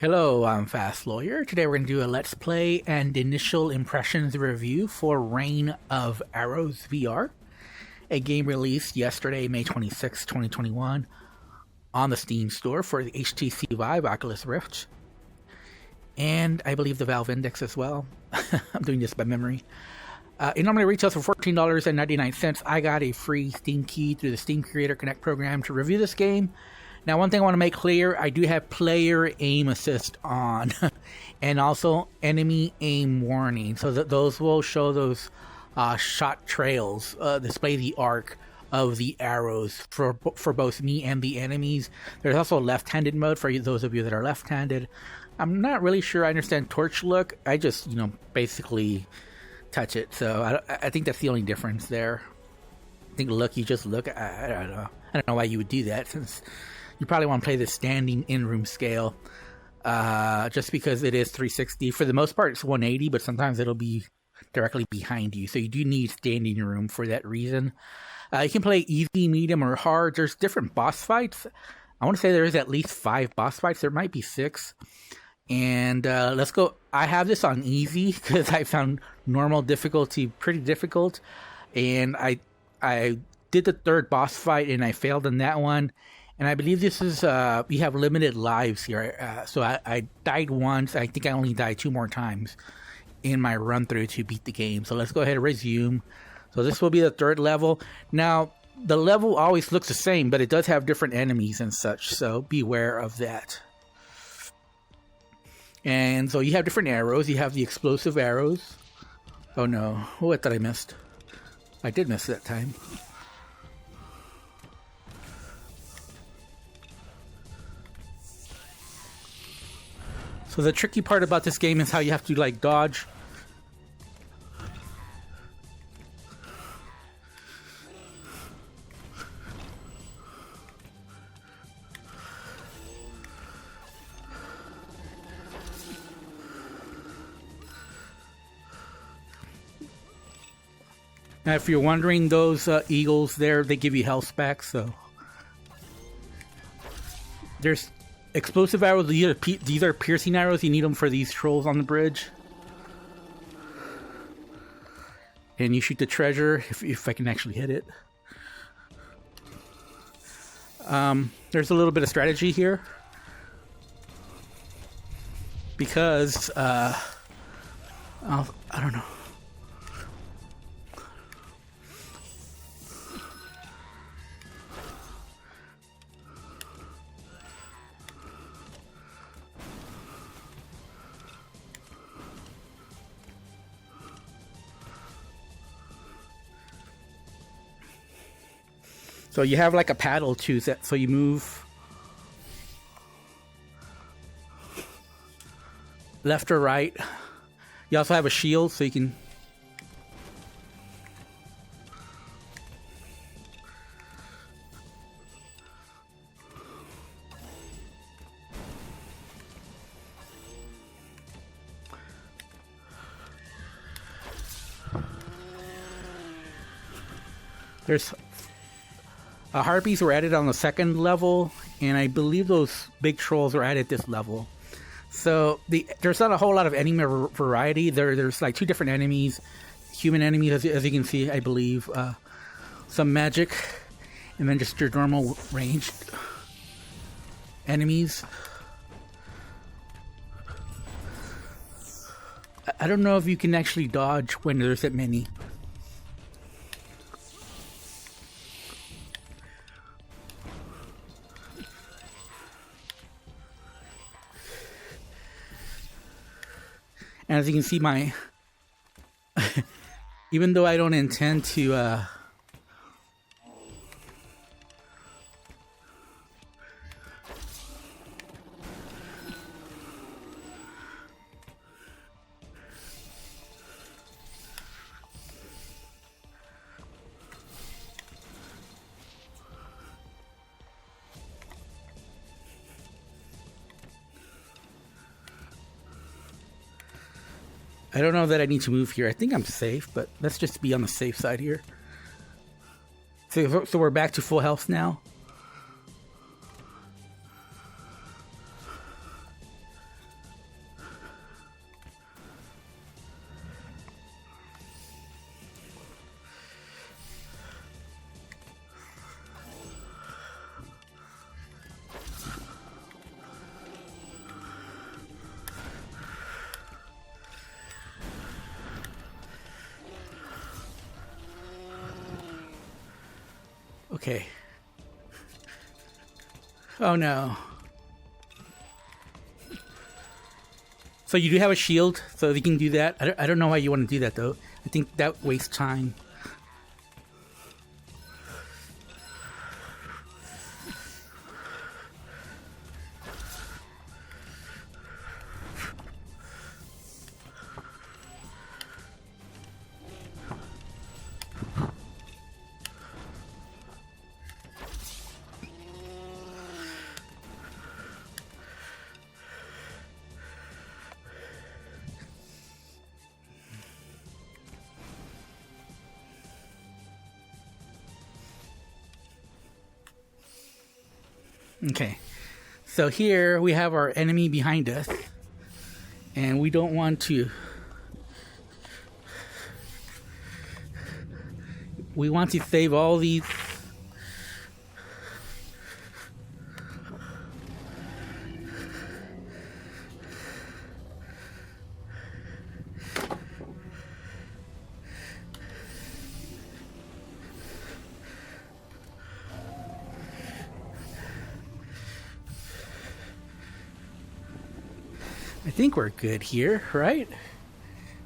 Hello, I'm Fast Lawyer. Today we're going to do a Let's Play and initial impressions review for Reign of Arrows VR, a game released yesterday, May 26, 2021, on the Steam store for the HTC Vive Oculus Rift, and I believe the Valve Index as well. I'm doing this by memory. It normally retails for $14.99. I got a free Steam key through the Steam Creator Connect program to review this game. Now, one thing I want to make clear, I do have player aim assist on and also enemy aim warning, so that those will show those shot trails, display the arc of the arrows for both me and the enemies. There's also a left-handed mode for those of you that are left-handed. I'm not really sure I understand torch look. I just, basically touch it, so I think that's the only difference there. I think look, you just look. I don't know. I don't know why you would do that, since you probably want to play the standing in-room scale, just because it is 360. For the most part, it's 180, but sometimes it'll be directly behind you, so you do need standing room for that reason. You can play easy, medium, or hard. There's different boss fights. I want to say there is at least 5 boss fights. There might be 6. And let's go. I have this on easy because I found normal difficulty pretty difficult, and I did the 3rd boss fight and I failed on that one. And I believe this is, we have limited lives here. So I died once. I think I only died 2 more times in my run through to beat the game. So let's go ahead and resume. So this will be the 3rd level. Now, the level always looks the same, but it does have different enemies and such. So beware of that. And so you have different arrows. You have the explosive arrows. Oh no. What did I miss? I did miss that time. So the tricky part about this game is how you have to dodge. Now, if you're wondering, those eagles there, they give you health back, so there's explosive arrows. These are piercing arrows. You need them for these trolls on the bridge. And you shoot the treasure, if I can actually hit it. There's a little bit of strategy here, because I don't know. So you have like a paddle too, so you move left or right. You also have a shield, so you can. There's harpies were added on the 2nd level, and I believe those big trolls are added this level. So there's not a whole lot of enemy variety. There's like 2 different enemies, human enemies, as you can see, I believe, some magic, and then just your normal ranged enemies. I don't know if you can actually dodge when there's that many. And as you can see, even though I don't intend to, I don't know that I need to move here. I think I'm safe, but let's just be on the safe side here. So we're back to full health now. Okay. Oh no. So you do have a shield, so you can do that. I don't know why you want to do that though. I think that wastes time. Okay, so here we have our enemy behind us, and we don't want to. We want to save all these. I think we're good here, right?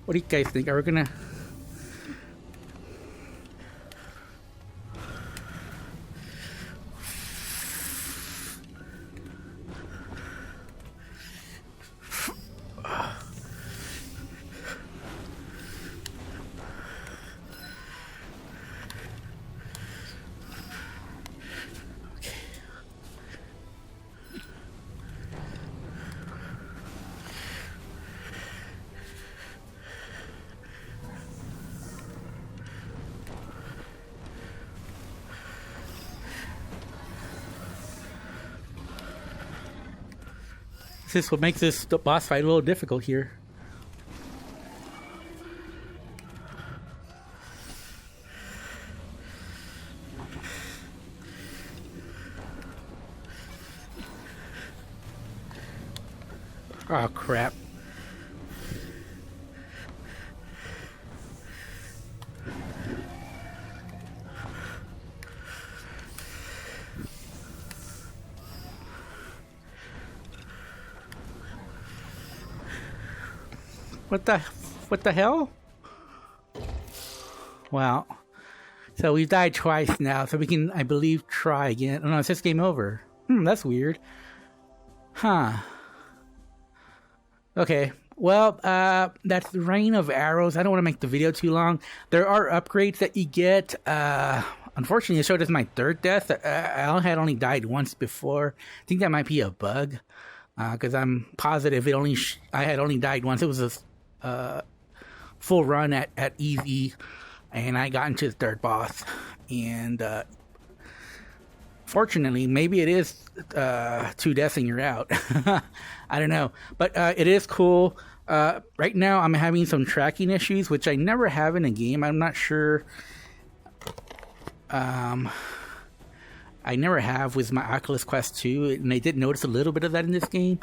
What do you guys think? Are we gonna... This is what makes this boss fight a little difficult here. Oh crap. What the hell? Wow. So we've died twice now, so we can, I believe, try again. Oh no, it's just game over. That's weird. Huh. Okay. Well, that's the Rain of Arrows. I don't want to make the video too long. There are upgrades that you get. Unfortunately, it showed us my third death. I had only died once before. I think that might be a bug. Because I'm positive I had only died once. It was a full run at easy, and I got into the third boss. And fortunately, maybe it is 2 deaths and you're out. I don't know, but it is cool. Right now, I'm having some tracking issues, which I never have in a game. I'm not sure. I never have with my Oculus Quest 2, and I did notice a little bit of that in this game.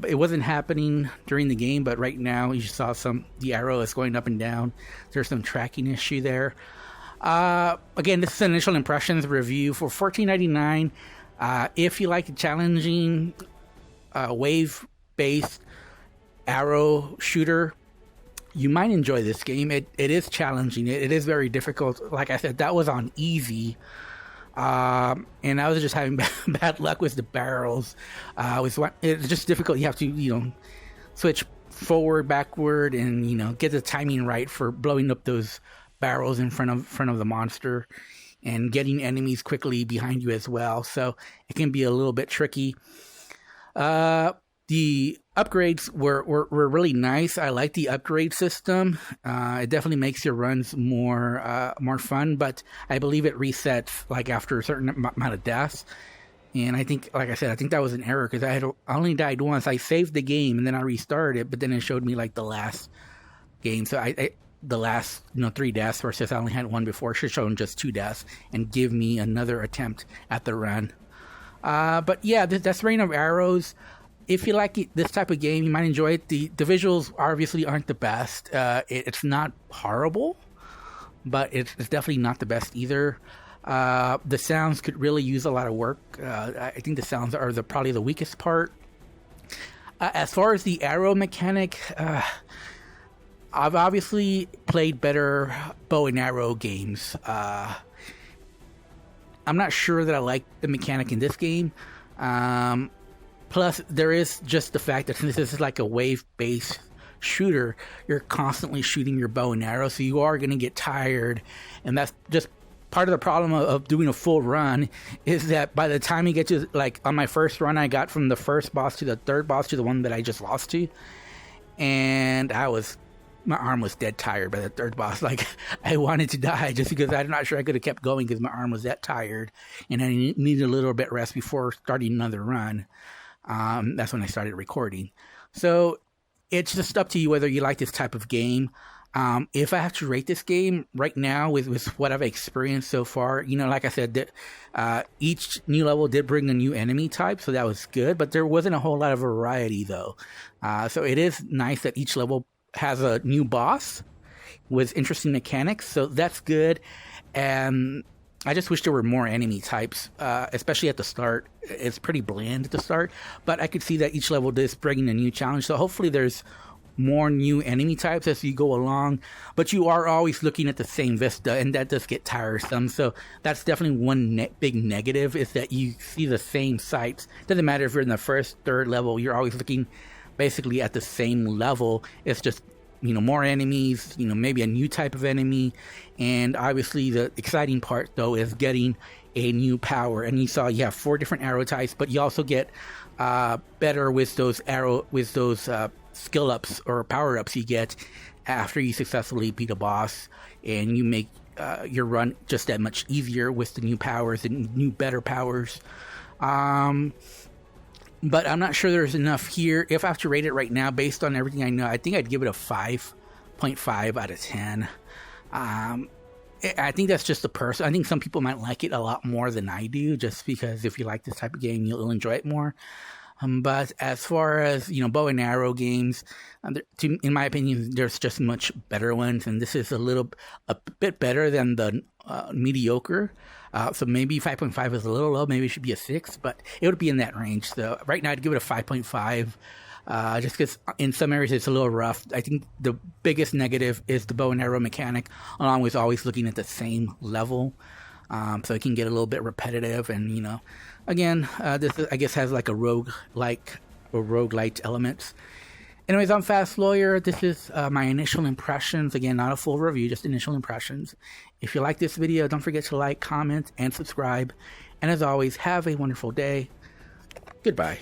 It wasn't happening during the game, but right now you saw the arrow is going up and down. There's some tracking issue there. Again, this is an initial impressions review for $14.99. If you like the challenging wave-based arrow shooter, you might enjoy this game. It is challenging. It is very difficult. Like I said, that was on easy. And I was just having bad luck with the barrels. It's just difficult. You have to, switch forward, backward, and, get the timing right for blowing up those barrels in front of the monster and getting enemies quickly behind you as well. So it can be a little bit tricky. The upgrades were really nice. I like the upgrade system. It definitely makes your runs more fun, but I believe it resets like after a certain amount of deaths. And I think, like I said, I think that was an error because I only died once. I saved the game and then I restarted it, but then it showed me like the last game. So the last 3 deaths versus I only had 1 before. It should show just 2 deaths and give me another attempt at the run. But yeah, that's Rain of Arrows. If you like this type of game, you might enjoy it. The visuals obviously aren't the best. It's not horrible, but it's definitely not the best either. The sounds could really use a lot of work. I think the sounds are probably the weakest part. As far as the arrow mechanic, I've obviously played better bow and arrow games. I'm not sure that I like the mechanic in this game. Plus, there is just the fact that since this is like a wave-based shooter, you're constantly shooting your bow and arrow, so you are going to get tired, and that's just part of the problem of doing a full run, is that by the time you get to, like, on my first run, I got from the first boss to the third boss to the one that I just lost to, and my arm was dead tired by the third boss. Like, I wanted to die just because I'm not sure I could have kept going because my arm was that tired, and I needed a little bit rest before starting another run. That's when I started recording. So it's just up to you whether you like this type of game. If I have to rate this game right now with what I've experienced so far, like I said, each new level did bring a new enemy type, so that was good, but there wasn't a whole lot of variety though. So it is nice that each level has a new boss with interesting mechanics, so that's good. And I just wish there were more enemy types, especially at the start. It's pretty bland at the start, but I could see that each level is bringing a new challenge. So hopefully there's more new enemy types as you go along, but you are always looking at the same vista, and that does get tiresome. So that's definitely one big negative, is that you see the same sights. Doesn't matter if you're in the first, third level, you're always looking basically at the same level. It's just more enemies, maybe a new type of enemy. And obviously the exciting part though is getting a new power. And you saw you have 4 different arrow types, but you also get better with those skill ups or power ups you get after you successfully beat a boss, and you make your run just that much easier with the new powers and new better powers. But I'm not sure there's enough here. If I have to rate it right now, based on everything I know, I think I'd give it a 5.5 out of 10. I think that's just the person. I think some people might like it a lot more than I do, just because if you like this type of game, you'll enjoy it more. But as far as, bow and arrow games, in my opinion, there's just much better ones. And this is a bit better than the mediocre. So maybe 5.5 is a little low. Maybe it should be a 6, but it would be in that range. So right now I'd give it a 5.5. Just because in some areas it's a little rough. I think the biggest negative is the bow and arrow mechanic, along with always looking at the same level. So it can get a little bit repetitive, and again, this I guess has like a roguelike elements. Anyways, I'm Fast Lawyer. This is my initial impressions. Again, not a full review, just initial impressions. If you like this video, don't forget to like, comment, and subscribe. And as always, have a wonderful day. Goodbye.